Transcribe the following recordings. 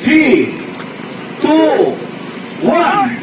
3, 2, 1।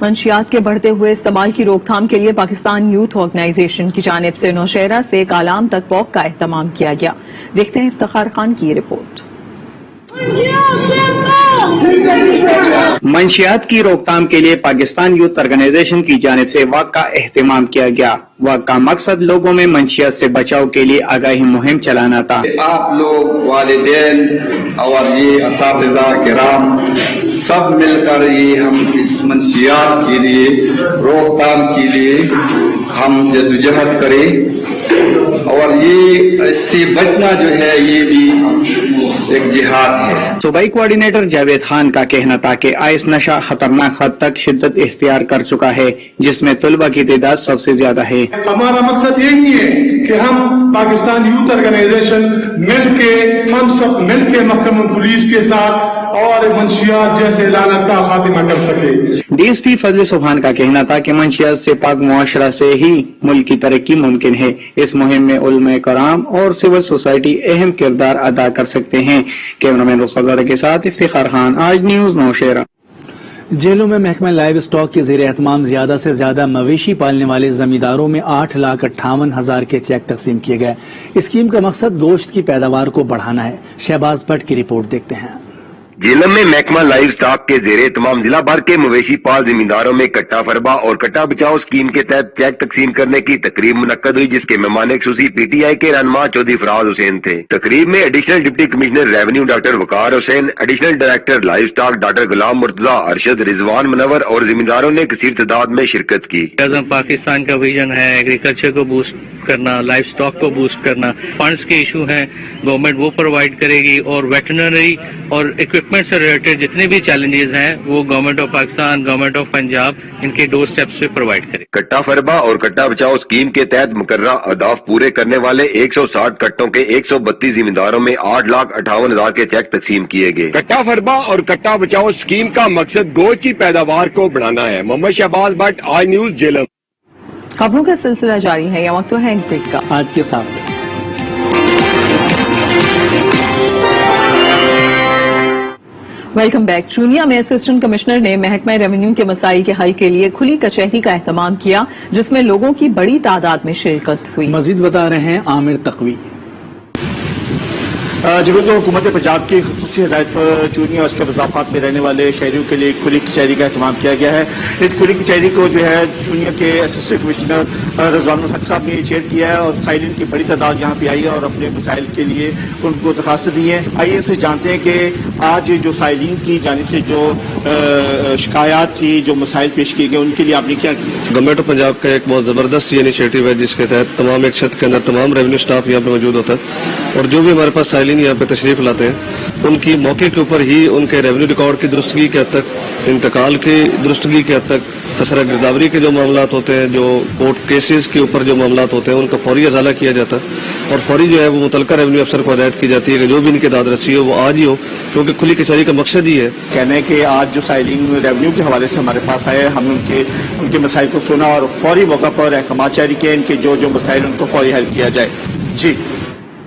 منشیات کے بڑھتے ہوئے استعمال کی روک تھام کے لیے پاکستان یوتھ آرگنائزیشن کی جانب سے نوشہرہ سے کالام تک واک کا اہتمام کیا گیا. دیکھتے ہیں افتخار خان کی یہ رپورٹ. منشیات کی روک تھام کے لیے پاکستان یوتھ آرگنائزیشن کی جانب سے واک کا اہتمام کیا گیا. واک کا مقصد لوگوں میں منشیات سے بچاؤ کے لیے آگاہی مہم چلانا تھا. آپ لوگ والدین اور یہ اساتذہ کرام سب مل کر یہ ہم اس منشیات کے لیے روک تھام کے لیے ہم جدوجہد کریں اور یہ اس سے بچنا جو ہے یہ بھی ایک جہاد ہے. صوبائی کوارڈینیٹر جاوید خان کا کہنا تھا کہ آئس نشہ خطرناک حد تک شدت اختیار کر چکا ہے جس میں طلبہ کی تعداد سب سے زیادہ ہے. ہمارا مقصد یہی ہے کہ ہم پاکستان یوتھ آرگنائزیشن ہم سب مل کے محکمہ پولیس کے ساتھ اور منشیات جیسے لعنت کا خاتمہ کر سکے. ڈی ایس پی فضل سبحان کا کہنا تھا کہ منشیات سے پاک معاشرہ سے ہی ملک کی ترقی ممکن ہے. اس مہم میں علماء کرام اور سول سوسائٹی اہم کردار ادا کر سکتے ہیں. کیمرہ مین رخصت کے ساتھ افتخار خان، آج نیوز نوشہرہ. جیلوں میں محکمہ لائیو اسٹاک کے زیر اہتمام زیادہ سے زیادہ مویشی پالنے والے زمینداروں میں 8,58,000 کے چیک تقسیم کیے گئے. اسکیم کا مقصد گوشت کی پیداوار کو بڑھانا ہے. شہباز بٹ کی رپورٹ دیکھتے ہیں. جیلم میں محکمہ لائیو سٹاک کے زیر اہتمام ضلع بھر کے مویشی پال زمینداروں میں کٹا فربا اور کٹا بچاؤ اسکیم کے تحت چیک تقسیم کرنے کی تقریب منعقد ہوئی، جس کے مہمان خصوصی پی ٹی آئی کے رہنما چودھری فراز حسین تھے. تقریب میں additional deputy commissioner revenue doctor Waqar Hussain, additional director livestock doctor Ghulam Murtaza, Arshad, رضوان منور اور زمینداروں نے کثیر تعداد میں شرکت کی. پاکستان کا ویژن ہے ایگریکلچر کو بوسٹ کرنا، لائف سٹاک کو بوسٹ کرنا. فنڈز کے ایشو ہیں گورنمنٹ وہ پرووائڈ کرے گی اور ویٹرنری اور اکوپمنٹ سے ریلیٹڈ جتنے بھی چیلنجز ہیں وہ government of Pakistan, government of Punjab ان کے ڈور سٹیپس پہ پرووائڈ کرے. کٹا فربا اور کٹا بچاؤ اسکیم کے تحت مقررہ اہداف پورے کرنے والے 160 کٹوں کے 132 زمینداروں میں 8,58,000 کے چیک تقسیم کیے گئے. کٹا فربا اور کٹا بچاؤ اسکیم کا مقصد گوشت کی پیداوار کو بڑھانا ہے. محمد شہباز بٹ، آج نیوز جیلم. خبروں کا سلسلہ جاری ہے. یہ وقت تو ہے ایک بریک کا. آج کے ساتھ ویلکم بیک. چونیا میں اسسٹنٹ کمشنر نے محکمہ ریونیو کے مسائل کے حل کے لیے کھلی کچہری کا اہتمام کیا، جس میں لوگوں کی بڑی تعداد میں شرکت ہوئی. مزید بتا رہے ہیں عامر تقوی. جی بالکل، حکومت پنجاب کی خصوصی ہدایت پر چونیا اور اس کے وضافات میں رہنے والے شہریوں کے لیے کھلی کچہری کا اہتمام کیا گیا ہے. اس کھلی کچہری کو جو ہے چونیا کے اسسٹنٹ کمشنر رضوان الحق صاحب نے چیئر کیا ہے اور سائلین کی بڑی تعداد یہاں پہ آئی ہے اور اپنے مسائل کے لیے ان کو درخواستیں دی ہیں. آئیے ان سے جانتے ہیں کہ آج جو سائلین کی جانب سے جو شکایات تھی، جو مسائل پیش کیے گئے، ان کے لیے آپ نے کیا کیا؟ گورنمنٹ آف پنجاب کا ایک بہت زبردست انیشیٹو ہے جس کے تحت تمام ایک چھت کے اندر تمام ریونیو سٹاف یہاں پہ موجود ہوتا ہے اور جو بھی ہمارے پاس سائلین یہاں پہ تشریف لاتے ہیں ان کی موقع کے اوپر ہی ان کے ریونیو ریکارڈ کی درستگی کے حد تک، انتقال کی درستگی کے حد تک، خسرہ گرداوری کے جو معاملات ہوتے ہیں، جو کورٹ کیسز کے اوپر جو معاملات ہوتے ہیں ان کا فوری ازالہ کیا جاتا ہے اور فوری جو ہے وہ متعلقہ ریونیو افسر کو ہدایت کی جاتی ہے کہ جو بھی ان کی داد رسی ہو وہ آج ہی ہو، کیونکہ کھلی کچہری کا مقصد ہی ہے. کہنا ہے کہ آج جو سائلین ریونیو کے حوالے سے ہمارے پاس آئے، ہم نے ان کے مسائل کو سنا اور فوری موقع پر احکامات جاری کیے ان کے جو مسائل ان کو فوری حل کیا جائے. جی.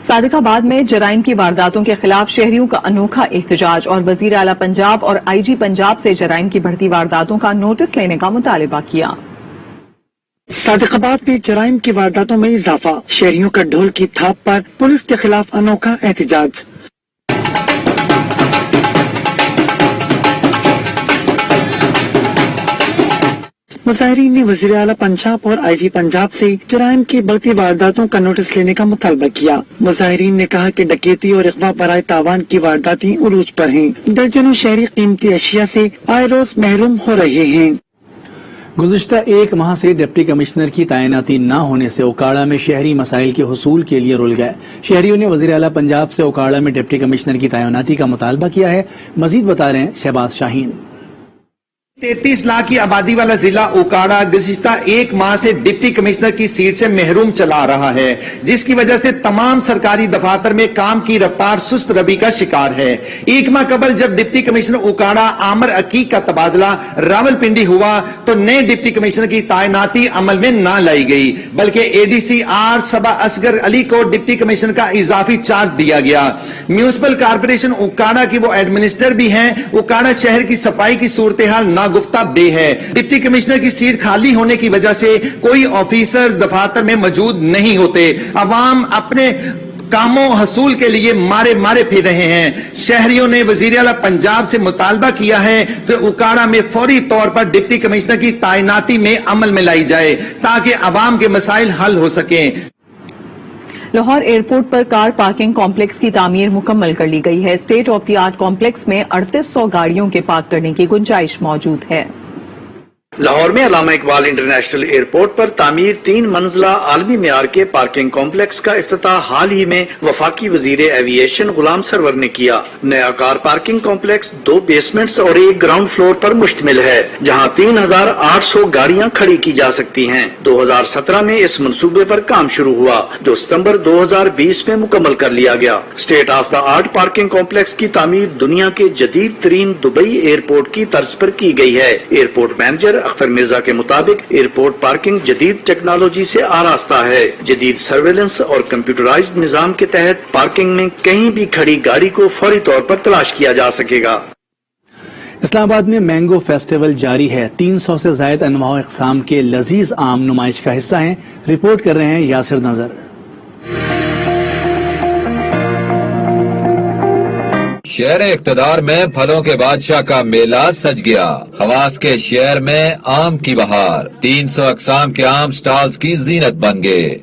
صادق آباد میں جرائم کی وارداتوں کے خلاف شہریوں کا انوکھا احتجاج اور وزیر اعلی پنجاب اور آئی جی پنجاب سے جرائم کی بڑھتی وارداتوں کا نوٹس لینے کا مطالبہ کیا. صادق آباد میں جرائم کی وارداتوں میں اضافہ، شہریوں کا ڈھول کی تھاپ پر پولیس کے خلاف انوکھا احتجاج. مظاہرین نے وزیر اعلی پنجاب اور آئی جی پنجاب سے جرائم کی بڑھتی وارداتوں کا نوٹس لینے کا مطالبہ کیا. مظاہرین نے کہا کہ ڈکیتی اور اغوا برائے تاوان کی وارداتیں عروج پر ہیں. درجنوں شہری قیمتی اشیاء سے آئے روز محروم ہو رہے ہیں. گزشتہ ایک ماہ سے ڈپٹی کمشنر کی تعیناتی نہ ہونے سے اوکاڑا میں شہری مسائل کے حصول کے لیے رول گئے. شہریوں نے وزیر اعلی پنجاب سے اوکاڑا میں ڈپٹی کمشنر کی تعیناتی کا مطالبہ کیا ہے. مزید بتا رہے ہیں شہباز شاہین. 33 لاکھ کی آبادی والا ضلع اوکاڑا گزشتہ ایک ماہ سے ڈپٹی کمشنر کی سیٹ سے محروم چلا رہا ہے، جس کی وجہ سے تمام سرکاری دفاتر میں کام کی رفتار سست روی کا شکار ہے. ایک ماہ قبل جب ڈپٹی کمشنر اوکاڑا عامر عقیق کا تبادلہ راولپنڈی ہوا تو نئے ڈپٹی کمشنر کی تعیناتی عمل میں نہ لائی گئی، بلکہ اے ڈی سی آر صبا اصغر علی کو ڈپٹی کمشنر کا اضافی چارج دیا گیا. میونسپل کارپوریشن اوکاڑا کی وہ ایڈمنسٹر بھی ہیں. اوکاڑا شہر کی صفائی کی صورتحال نہ شگفتہ بے ہے. ڈپٹی کمشنر کی سیٹ خالی ہونے کی وجہ سے کوئی آفیسرز دفاتر میں موجود نہیں ہوتے. عوام اپنے کاموں حصول کے لیے مارے پھر رہے ہیں. شہریوں نے وزیر اعلیٰ پنجاب سے مطالبہ کیا ہے کہ اکاڑا میں فوری طور پر ڈپٹی کمشنر کی تعیناتی میں عمل میں لائی جائے تاکہ عوام کے مسائل حل ہو سکیں. لاہور ایئرپورٹ پر کار پارکنگ کمپلیکس کی تعمیر مکمل کر لی گئی ہے. State of the art complex میں 3800 گاڑیوں کے پارک کرنے کی گنجائش موجود ہے. لاہور میں علامہ اقبال انٹرنیشنل ایئرپورٹ پر تعمیر 3 منزلہ عالمی معیار کے پارکنگ کمپلیکس کا افتتاح حال ہی میں وفاقی وزیر ایوی ایشن غلام سرور نے کیا. نیا کار پارکنگ کمپلیکس 2 بیسمنٹس اور 1 گراؤنڈ فلور پر مشتمل ہے جہاں 3800 گاڑیاں کھڑی کی جا سکتی ہیں. 2017 میں اس منصوبے پر کام شروع ہوا جو ستمبر 2020 میں مکمل کر لیا گیا. State of the art parking complex کی تعمیر دنیا کے جدید ترین دبئی ایئرپورٹ کی طرز پر کی گئی ہے. ایئرپورٹ مینیجر اختر مرزا کے مطابق ایئرپورٹ پارکنگ جدید ٹیکنالوجی سے آراستہ ہے. جدید سرویلنس اور کمپیوٹرائزڈ نظام کے تحت پارکنگ میں کہیں بھی کھڑی گاڑی کو فوری طور پر تلاش کیا جا سکے گا. اسلام آباد میں مینگو فیسٹیول جاری ہے. 300 سے زائد انواع و اقسام کے لذیذ آم نمائش کا حصہ ہیں. رپورٹ کر رہے ہیں یاسر نظر. شہر اقتدار میں پھلوں کے بادشاہ کا میلہ سج گیا. خواص کے شہر میں آم کی بہار. 300 اقسام کے آم سٹالز کی زینت بن گئے.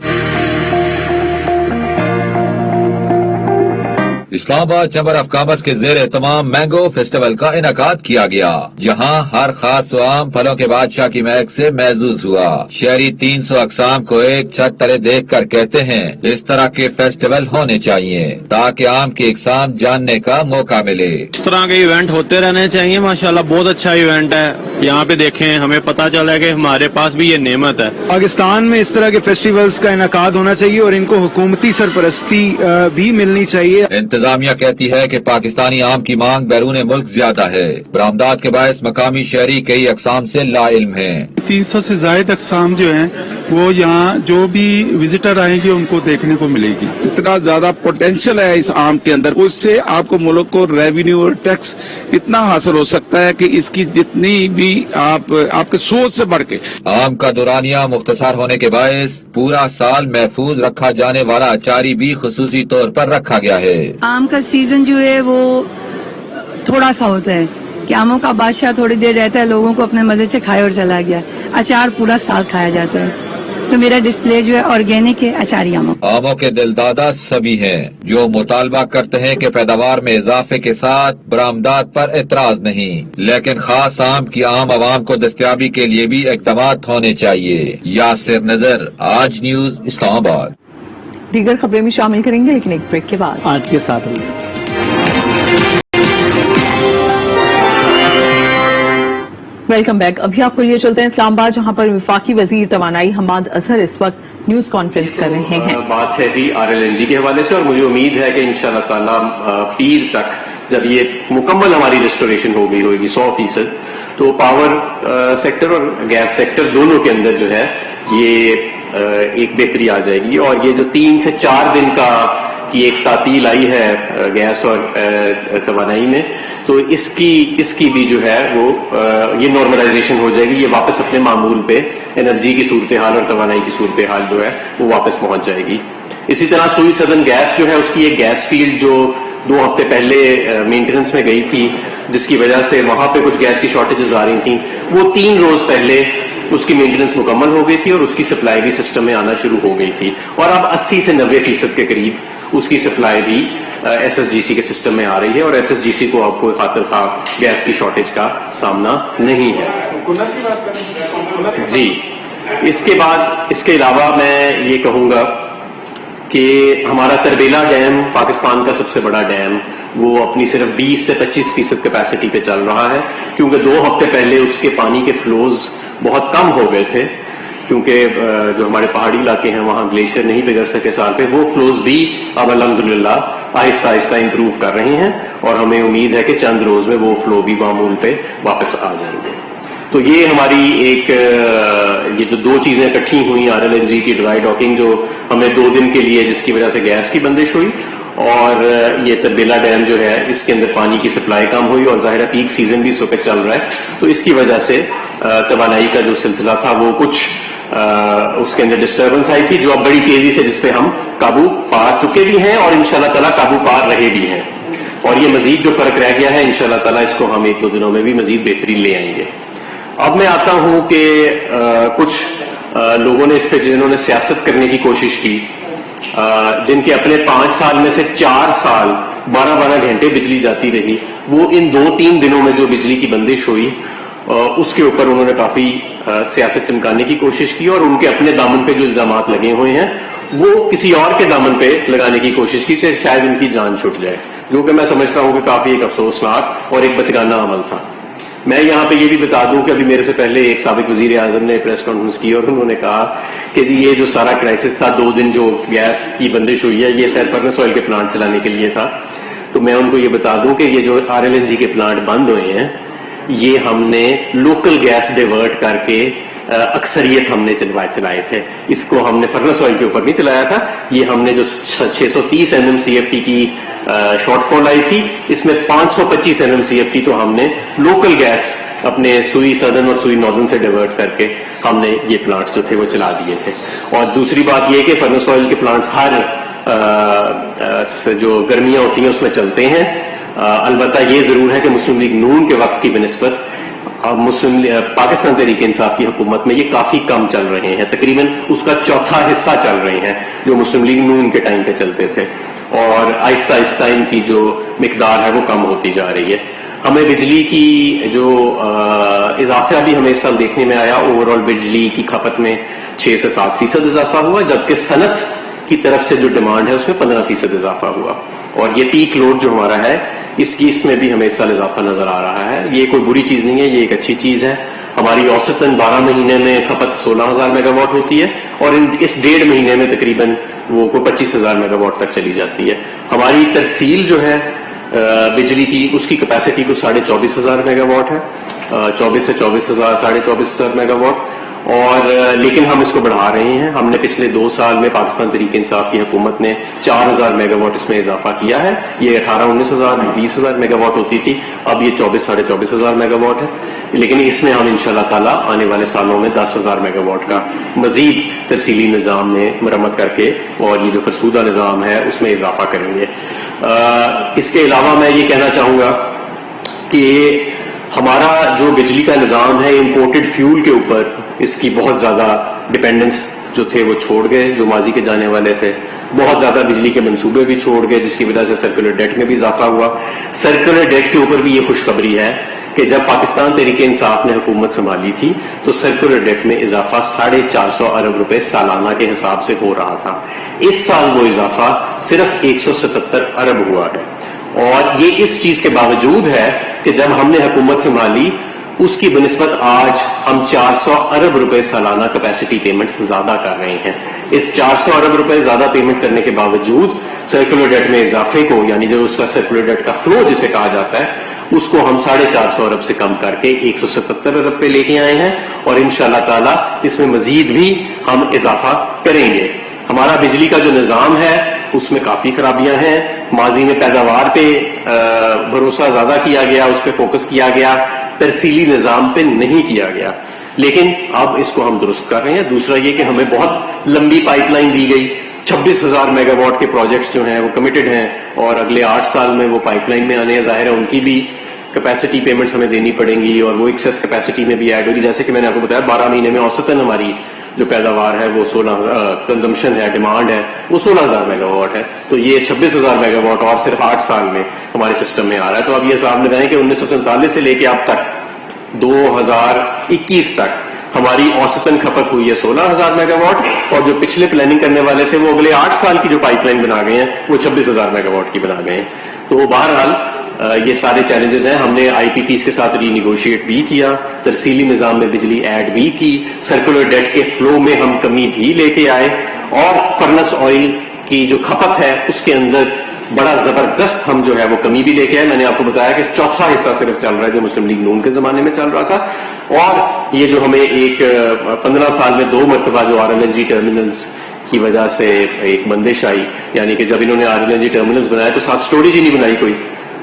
اسلام آباد چیمبر آف کامرس کے زیر اہتمام مینگو فیسٹیول کا انعقاد کیا گیا جہاں ہر خاص آم پھلوں کے بادشاہ کی مہک سے محظوظ ہوا. شہری 300 اقسام کو ایک چھت تلے دیکھ کر کہتے ہیں اس طرح کے فیسٹیول ہونے چاہیے تاکہ آم کی اقسام جاننے کا موقع ملے. اس طرح کے ایونٹ ہوتے رہنے چاہیے. ماشاءاللہ بہت اچھا ایونٹ ہے. یہاں پہ دیکھیں ہمیں پتہ چلا کہ ہمارے پاس بھی یہ نعمت ہے. پاکستان میں اس طرح کے فیسٹیولز کا انعقاد ہونا چاہیے اور ان کو حکومتی سرپرستی بھی ملنی چاہیے. انتظامیہ کہتی ہے کہ پاکستانی آم کی مانگ بیرون ملک زیادہ ہے. برآمدات کے باعث مقامی شہری کئی اقسام سے لا علم ہیں. 300 سے زائد اقسام جو ہیں وہ یہاں جو بھی وزٹر آئیں گے ان کو دیکھنے کو ملے گی. اتنا زیادہ پوٹینشیل ہے اس آم کے اندر, اس سے آپ کو ملک کو ریونیو اور ٹیکس اتنا حاصل ہو سکتا ہے کہ اس کی جتنی بھی آپ کے سوچ سے بڑھ کے. آم کا دورانیہ مختصر ہونے کے باعث پورا سال محفوظ رکھا جانے والا اچاری بھی خصوصی طور پر رکھا گیا ہے. آم کا سیزن جو ہے وہ تھوڑا سا ہوتا ہے کہ آموں کا بادشاہ تھوڑی دیر رہتا ہے, لوگوں کو اپنے مزے سے کھائے اور چلا گیا. اچار پورا سال کھایا جاتا ہے. تو میرا ڈسپلے جو ہے آرگینک ہے اچاری آموں. آموں کے دلدادہ سبھی ہیں جو مطالبہ کرتے ہیں کہ پیداوار میں اضافے کے ساتھ برآمدات پر اعتراض نہیں, لیکن خاص آم کی عام عوام کو دستیابی کے لیے بھی اقدامات ہونے چاہیے. یاسر نظر, آج نیوز, اسلام آباد. دیگر خبریں بھی شامل کریں گے لیکن ایک بریک کے بعد. آج کے ساتھ ویلکم بیک. ابھی آپ کو لیے چلتے ہیں اسلام آباد جہاں پر وفاقی وزیر توانائی حماد اظہر اس وقت نیوز کانفرنس کر رہے ہیں. بات ہے RLNG کے حوالے سے اور مجھے امید ہے کہ انشاءاللہ تعالیٰ پیر تک جب یہ مکمل ہماری ریسٹوریشن ہو گئی ہوگی 100%, تو پاور سیکٹر اور گیس سیکٹر دونوں کے اندر جو ہے یہ ایک بہتری آ جائے گی. اور یہ جو 3 سے 4 دن کی ایک تعطیل آئی ہے گیس اور توانائی میں, تو اس کی بھی جو ہے وہ یہ نارملائزیشن ہو جائے گی. یہ واپس اپنے معمول پہ انرجی کی صورتحال اور توانائی کی صورتحال جو ہے وہ واپس پہنچ جائے گی. اسی طرح سوئی سدن گیس جو ہے اس کی ایک گیس فیلڈ جو 2 ہفتے پہلے مینٹیننس میں گئی تھی جس کی وجہ سے وہاں پہ کچھ گیس کی شارٹیجز آ رہی تھیں, وہ 3 روز پہلے اس کی مینٹیننس مکمل ہو گئی تھی اور اس کی سپلائی بھی سسٹم میں آنا شروع ہو گئی تھی. اور اب 80 سے 90% کے قریب اس کی سپلائی بھی SSGC کے سسٹم میں آ رہی ہے اور SSGC کو آپ کو خاطر خواہ گیس کی شارٹیج کا سامنا نہیں ہے. جی, اس کے علاوہ میں یہ کہوں گا کہ ہمارا تربیلا ڈیم پاکستان کا سب سے بڑا ڈیم وہ اپنی صرف 20 سے 25% کیپیسٹی پہ چل رہا ہے, کیونکہ 2 ہفتے پہلے اس کے پانی کے فلوز بہت کم ہو گئے تھے کیونکہ جو ہمارے پہاڑی علاقے ہیں وہاں گلیشیئر نہیں پگھل سکے سال پہ. وہ فلوز بھی اب الحمدللہ آہستہ آہستہ امپروو کر رہے ہیں اور ہمیں امید ہے کہ چند روز میں وہ فلو بھی معمول پہ واپس آ جائیں گے. تو یہ ہماری یہ جو 2 چیزیں اکٹھی ہوئی RLNG کی ڈرائی ڈاکنگ جو ہمیں 2 دن کے لیے جس کی وجہ سے گیس کی بندش ہوئی, اور یہ تربیلا ڈیم جو ہے اس کے اندر پانی کی سپلائی کم ہوئی اور ظاہر ہے پیک سیزن بھی اس وقت چل رہا ہے، تو اس کی وجہ سے توانائی کا جو سلسلہ تھا وہ کچھ اس کے اندر ڈسٹربنس آئی تھی، جو اب بڑی تیزی سے جس پہ ہم قابو پا چکے بھی ہیں اور انشاءاللہ تعالیٰ قابو پا رہے بھی ہیں، اور یہ مزید جو فرق رہ گیا ہے انشاءاللہ تعالیٰ اس کو ہم 1-2 دنوں میں بھی مزید بہتری لے آئیں گے۔ اب میں آتا ہوں کہ کچھ لوگوں نے اس پہ جنہوں نے سیاست کرنے کی کوشش کی، جن کے اپنے 5 سال میں سے 4 سال 12-12 گھنٹے بجلی جاتی رہی، وہ ان 2-3 دنوں میں جو بجلی کی بندش ہوئی اس کے اوپر انہوں نے کافی سیاست چمکانے کی کوشش کی، اور ان کے اپنے دامن پہ جو الزامات لگے ہوئے ہیں وہ کسی اور کے دامن پہ لگانے کی کوشش کی کہ شاید ان کی جان چھٹ جائے، جو کہ میں سمجھتا ہوں کہ کافی ایک افسوسناک اور ایک بچگانہ عمل تھا۔ میں یہاں پہ یہ بھی بتا دوں کہ ابھی میرے سے پہلے ایک سابق وزیر اعظم نے پریس کانفرنس کی اور انہوں نے کہا کہ جی یہ جو سارا کرائسس تھا 2 دن جو گیس کی بندش ہوئی ہے یہ شاید فرنس آئل کے پلانٹ چلانے کے لیے تھا، تو میں ان کو یہ بتا دوں کہ یہ جو RLNG کے پلانٹ بند ہوئے ہیں یہ ہم نے لوکل گیس ڈیورٹ کر کے اکثریت ہم نے چلائے تھے، اس کو ہم نے فرنس آئل کے اوپر نہیں چلایا تھا، یہ ہم نے جو 630 MMCFT کی شارٹ فال آئی تھی اس میں 525 MMCFT تو ہم نے لوکل گیس اپنے سوئی سدرن اور سوئی ناردرن سے ڈیورٹ کر کے ہم نے یہ پلانٹس جو تھے وہ چلا دیے تھے۔ اور دوسری بات یہ کہ فرنس آئل کے پلانٹس ہر جو گرمیاں ہوتی ہیں اس میں چلتے ہیں، البتہ یہ ضرور ہے کہ مسلم لیگ نون کے وقت کی بنسبت پاکستان تحریک انصاف کی حکومت میں یہ کافی کم چل رہے ہیں، تقریباً اس کا 1/4 حصہ چل رہے ہیں جو مسلم لیگ نون کے ٹائم پہ چلتے تھے، اور آہستہ آہستہ ان کی جو مقدار ہے وہ کم ہوتی جا رہی ہے۔ ہمیں بجلی کی جو اضافہ بھی ہمیں اس سال دیکھنے میں آیا، اوور آل بجلی کی کھپت میں 6 سے 7% اضافہ ہوا، جبکہ صنعت کی طرف سے جو ڈیمانڈ ہے اس میں 15% اضافہ ہوا، اور یہ پیک لوڈ جو ہمارا ہے اس میں بھی ہمیں اس سال اضافہ نظر آ رہا ہے۔ یہ کوئی بری چیز نہیں ہے، یہ ایک اچھی چیز ہے۔ ہماری اوسطاً 12 مہینے میں کھپت 16,000 میگا واٹ ہوتی ہے، اور اس 1.5 مہینے میں تقریباً وہ کوئی 25,000 میگا واٹ تک چلی جاتی ہے۔ ہماری ترسیل جو ہے بجلی کی اس کی کیپیسٹی کو 24,500 میگا واٹ ہے، 24 سے 24,000 24,500 میگا واٹ، اور لیکن ہم اس کو بڑھا رہے ہیں۔ ہم نے پچھلے 2 سال میں پاکستان تحریک انصاف کی حکومت نے 4,000 میگا واٹ اس میں اضافہ کیا ہے، یہ 18-19,000 20,000 میگا واٹ ہوتی تھی، اب یہ 24,000 میگا واٹ ہے، لیکن اس میں ہم انشاءاللہ تعالی آنے والے سالوں میں 10,000 میگا واٹ کا مزید ترسیلی نظام میں مرمت کر کے اور یہ جو فرسودہ نظام ہے اس میں اضافہ کریں گے۔ اس کے علاوہ میں یہ کہنا چاہوں گا کہ ہمارا جو بجلی کا نظام ہے امپورٹڈ فیول کے اوپر اس کی بہت زیادہ ڈپینڈنس جو تھے وہ چھوڑ گئے، جو ماضی کے جانے والے تھے، بہت زیادہ بجلی کے منصوبے بھی چھوڑ گئے، جس کی وجہ سے سرکولر ڈیٹ میں بھی اضافہ ہوا۔ سرکولر ڈیٹ کے اوپر بھی یہ خوشخبری ہے کہ جب پاکستان تحریک انصاف نے حکومت سنبھالی تھی تو سرکولر ڈیٹ میں اضافہ 450 ارب روپے سالانہ کے حساب سے ہو رہا تھا، اس سال وہ اضافہ صرف 177 ارب ہوا ہے، اور یہ اس چیز کے باوجود ہے کہ جب ہم نے حکومت سنبھالی اس کی بنسبت آج ہم 400 ارب روپے سالانہ کیپیسٹی پیمنٹس زیادہ کر رہے ہیں۔ اس 400 ارب روپے زیادہ پیمنٹ کرنے کے باوجود سرکولر ڈیٹ میں اضافے کو، یعنی جو اس کا سرکولر ڈیٹ کا فلو جسے کہا جاتا ہے، اس کو ہم 450 ارب سے کم کر کے 177 ارب پہ لے کے آئے ہیں، اور انشاءاللہ تعالی اس میں مزید بھی ہم اضافہ کریں گے۔ ہمارا بجلی کا جو نظام ہے اس میں کافی خرابیاں ہیں، ماضی میں پیداوار پہ بھروسہ زیادہ کیا گیا، اس پہ فوکس کیا گیا، ترسیلی نظام پہ نہیں کیا گیا، لیکن اب اس کو ہم درست کر رہے ہیں۔ دوسرا یہ کہ ہمیں بہت لمبی پائپ لائن دی گئی، 26,000 میگا واٹ کے پروجیکٹس جو ہیں وہ کمیٹڈ ہیں، اور اگلے 8 سال میں وہ پائپ لائن میں آنے ہیں، ظاہر ہے ان کی بھی کیپیسٹی پیمنٹس ہمیں دینی پڑیں گی، اور وہ ایکسیس کیپیسٹی میں بھی ایڈ ہوگی۔ جیسے کہ میں نے آپ کو بتایا 12 مہینے میں اوسطاً ہماری جو پیداوار ہے وہ 16 کنزمپشن ہے، ڈیمانڈ ہے وہ 16,000 میگا واٹ ہے، تو یہ 26,000 میگا واٹ اور صرف 8 سال میں ہمارے سسٹم میں آ رہا ہے۔ تو اب یہ حساب لگائیں کہ 1947 سے لے کے اب تک 2021 تک ہماری اوسطاً کھپت ہوئی ہے 16,000 میگا واٹ، اور جو پچھلے پلاننگ کرنے والے تھے وہ اگلے 8 سال کی جو پائپ لائن بنا گئے ہیں وہ 26,000 میگا واٹ کی بنا گئے ہیں۔ تو بہرحال یہ سارے چیلنجز ہیں۔ ہم نے IPPs کے ساتھ ری نیگوشیٹ بھی کیا، ترسیلی نظام میں بجلی ایڈ بھی کی، سرکولر ڈیٹ کے فلو میں ہم کمی بھی لے کے آئے، اور فرنس آئل کی جو کھپت ہے اس کے اندر بڑا زبردست ہم جو ہے وہ کمی بھی لے کے آئے۔ میں نے آپ کو بتایا کہ 1/4 حصہ صرف چل رہا ہے جو مسلم لیگ نون کے زمانے میں چل رہا تھا، اور یہ جو ہمیں 15 سال میں 2 مرتبہ جو RLNG ٹرمینلز کی وجہ سے ایک بندش آئی، یعنی کہ جب انہوں نے RLNG ٹرمینلز بنایا تو ساتھ سٹوریج ہی نہیں بنائی کوئی،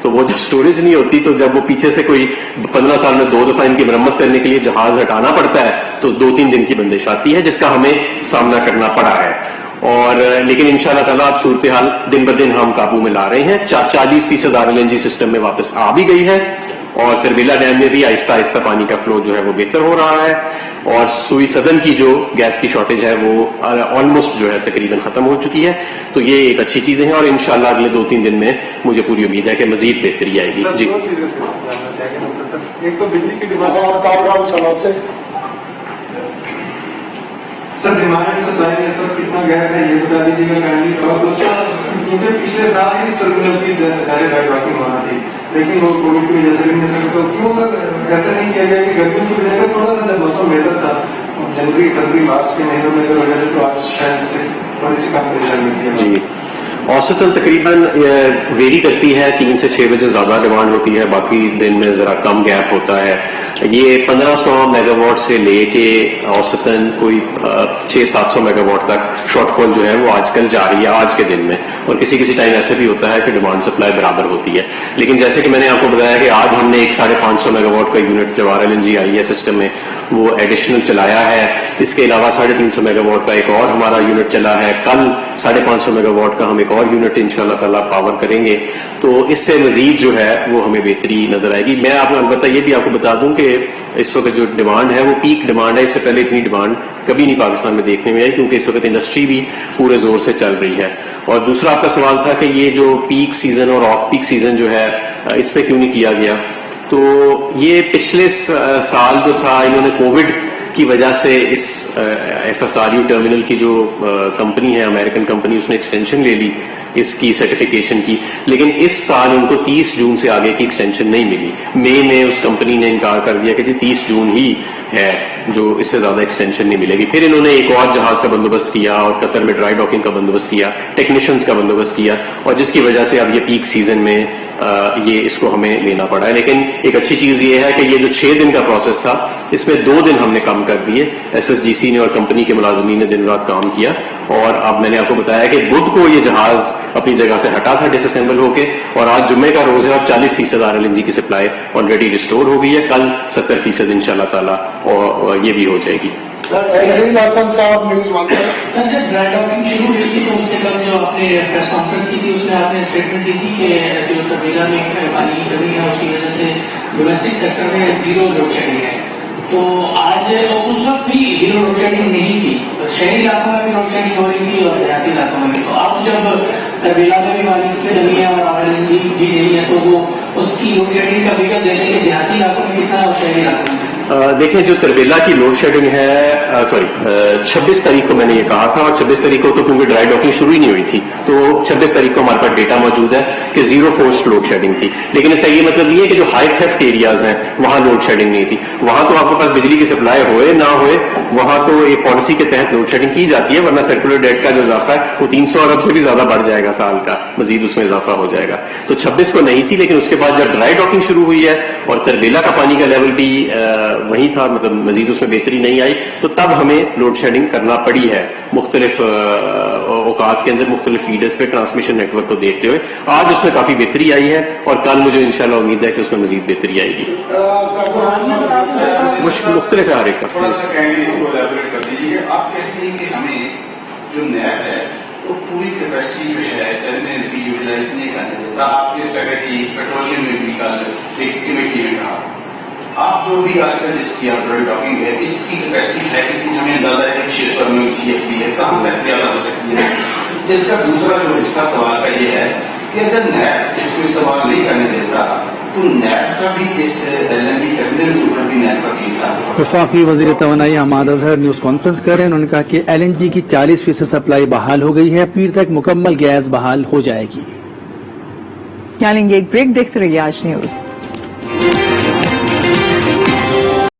تو وہ جب سٹوریج نہیں ہوتی تو جب وہ پیچھے سے کوئی 15 سال میں 2 دفعہ ان کی مرمت کرنے کے لیے جہاز ہٹانا پڑتا ہے تو 2-3 دن کی بندش آتی ہے، جس کا ہمیں سامنا کرنا پڑا ہے۔ اور لیکن انشاءاللہ تعالیٰ اب صورتحال دن بدن ہم قابو میں لا رہے ہیں، 40% RLNG سسٹم میں واپس آ بھی گئی ہے، اور تربیلا ڈیم میں بھی آہستہ آہستہ پانی کا فلو جو ہے وہ بہتر ہو رہا ہے، اور سوئی سدن کی جو گیس کی شارٹیج ہے وہ آلموسٹ جو ہے تقریباً ختم ہو چکی ہے، تو یہ ایک اچھی چیزیں ہیں، اور انشاءاللہ اگلے 2-3 دن میں مجھے پوری امید ہے کہ مزید بہتری آئے گی۔ جی ایک تو بجلی کی ڈیمانڈ اور کام سے سر ڈیمانڈ سپلائی میں سب کتنا گیپ ہے یہ بتا دیجیے گا کائنڈلی، اور دوسرا کیونکہ پچھلے سال ہی ٹرمینل کی سارے ڈرائی ڈاکنگ ہونا تھی لیکن وہ کووڈ کی وجہ سے بھی نہیں، تو کیوں سر ایسا نہیں کیا گیا کہ گرمیوں کی وجہ سے تھوڑا سا جب موسم بہتر تھا جنوری فروری مارچ کے مہینوں میں وجہ سے تو آج شاید سے تھوڑی سی کم پریشانی ہے؟ جی اوسطاً تقریباً ویری کرتی ہے، 3 سے 6 بجے زیادہ ڈیمانڈ ہوتی ہے، باقی دن میں ذرا کم گیپ ہوتا ہے۔ یہ 1500 میگا واٹ سے لے کے اوسطاً کوئی 600-700 میگا واٹ تک شارٹ فال جو ہے وہ آج کل جاری ہے آج کے دن میں، اور کسی ٹائم ایسے بھی ہوتا ہے کہ ڈیمانڈ سپلائی برابر ہوتی ہے، لیکن جیسے کہ میں نے آپ کو بتایا کہ آج ہم نے ایک 550 میگا واٹ کا یونٹ جو RLNG آئی ہے سسٹم میں وہ ایڈیشنل چلایا ہے، اس کے علاوہ 350 میگا واٹ کا ایک اور ہمارا یونٹ چلا ہے، کل 550 میگا واٹ کا ہم ایک اور یونٹ انشاءاللہ تعالیٰ پاور کریں گے، تو اس سے مزید جو ہے وہ ہمیں بہتری نظر آئے گی۔ میں آپ کو البتہ یہ بھی آپ کو بتا دوں کہ اس وقت جو ڈیمانڈ ہے وہ پیک ڈیمانڈ ہے، اس سے پہلے اتنی ڈیمانڈ کبھی نہیں پاکستان میں دیکھنے میں آئی، کیونکہ اس وقت انڈسٹری بھی پورے زور سے چل رہی ہے۔ اور دوسرا آپ کا سوال تھا کہ یہ جو پیک سیزن اور آف پیک سیزن جو ہے اس پہ کیوں نہیں کیا گیا، تو یہ پچھلے سال جو تھا انہوں نے کووڈ کی وجہ سے اس FSRU ٹرمینل کی جو کمپنی ہے امریکن کمپنی اس نے ایکسٹینشن لے لی اس کی سرٹیفکیشن کی، لیکن اس سال ان کو 30 جون سے آگے کی ایکسٹینشن نہیں ملی۔ مئی میں اس کمپنی نے انکار کر دیا کہ جی 30 جون ہی ہے، جو اس سے زیادہ ایکسٹینشن نہیں ملے گی۔ پھر انہوں نے ایک اور جہاز کا بندوبست کیا اور قطر میں ڈرائی ڈاکنگ کا بندوبست کیا، ٹیکنیشینز کا بندوبست کیا، اور جس کی وجہ سے اب یہ پیک سیزن میں یہ اس کو ہمیں لینا پڑا ہے۔ لیکن ایک اچھی چیز یہ ہے کہ یہ جو 6 دن کا پروسیس تھا اس میں 2 دن ہم نے کم کر دیے، SSGC نے اور کمپنی کے ملازمین نے دن رات کام کیا، اور اب میں نے آپ کو بتایا کہ بدھ کو یہ جہاز اپنی جگہ سے ہٹا تھا ڈس اسمبل ہو کے، اور آج جمعے کا روز ہے اور 40% RLNG کی سپلائی آلریڈی ریسٹور ہو گئی ہے، کل 70% انشاءاللہ تعالیٰ اور یہ بھی ہو جائے گی۔ سر جب ڈرائی ڈاکنگ شروع ہوئی تھی تو اس سے قبل جو آپ نے پریس کانفرنس کی تھی اس میں آپ نے اسٹیٹمنٹ دی تھی کہ جو تربیلا میں پانی کی کمی ہے اس کی وجہ سے ڈومیسٹک سیکٹر میں 0 لوڈ شیڈنگ ہے، تو آج اس وقت بھی 0 لوڈ شیڈنگ نہیں تھی، شہری علاقوں میں بھی لوڈ شیڈنگ ہو رہی تھی اور دیہاتی علاقوں میں بھی، تو اب جب تربیلا میں بھی پانی کی کمی ہے اور RLNG بھی نہیں ہے تو وہ اس کی لوڈ شیڈنگ کا فگر دے دیں کہ دیہاتی علاقوں میں کتنا ہے اور شہری علاقوں میں؟ دیکھیں جو تربیلا کی لوڈ شیڈنگ ہے 26 تاریخ کو میں نے یہ کہا تھا، اور 26 تاریخ کو تو کیونکہ ڈرائی ڈاکنگ شروع ہی نہیں ہوئی تھی تو 26 تاریخ کو ہمارے پاس ڈیٹا موجود ہے کہ 0 فورسڈ لوڈ شیڈنگ تھی، لیکن اس کا یہ مطلب نہیں ہے کہ جو ہائی تھیفٹ ایریاز ہیں وہاں لوڈ شیڈنگ نہیں تھی، وہاں تو آپ کے پاس بجلی کی سپلائی ہوئے نہ ہوئے وہاں تو ایک پالیسی کے تحت لوڈ شیڈنگ کی جاتی ہے، ورنہ سرکولر ڈیٹ کا جو اضافہ ہے وہ 300 ارب سے بھی زیادہ بڑھ جائے گا سال کا، مزید اس میں اضافہ ہو جائے گا، تو 26 کو نہیں تھی، لیکن اس کے بعد جب ڈرائی ڈاکنگ شروع ہوئی ہے اور تربیلا کا پانی کا لیول بھی وہی تھا، مطلب مزید اس میں بہتری نہیں آئی، تو تب ہمیں لوڈ شیڈنگ کرنا پڑی ہے مختلف اوقات کے اندر مختلف فیڈرز پہ ٹرانسمیشن نیٹ ورک کو دیکھتے ہوئے۔ آج اس میں کافی بہتری آئی ہے اور کل مجھے انشاءاللہ امید ہے کہ اس میں مزید بہتری آئے گی۔ مختلف ہے ہر ایک کا۔ آپ کہتے ہیں کہ ہمیں جو نیب ہے وہ پوری کیپیسٹی جو ہے ٹرمینل کی یوٹیلائز نہیں کرنے دیتا، آپ نے سیکرٹری پیٹرولیم میں بھی کل ایک کمیٹی میں کہا، آپ جو بھی آج کل جس کی ڈرائی ڈاکنگ ہے اس کی کیپیسٹی ہے کتنی، ہمیں اندازہ ہے کہ 600 MMCF ہے، کہاں تک زیادہ ہو سکتی ہے؟ اس کا دوسرا جو حصہ سوال کا یہ ہے کہ اگر نیب اس کو استعمال نہیں کرنے دیتا تو نیب کا بھی اس LNG ٹرمینل کے اوپر بھی نیب کا کیسا ہے۔ وفاقی وزیر توانائی حماد اظہر نیوز کانفرنس کر رہے ہیں، انہوں نے کہا کہ LNG کی 40% سپلائی بحال ہو گئی ہے، پیر تک مکمل گیس بحال ہو جائے گی۔ یہاں لیں گے ایک بریک، دیکھتے رہیے آج نیوز۔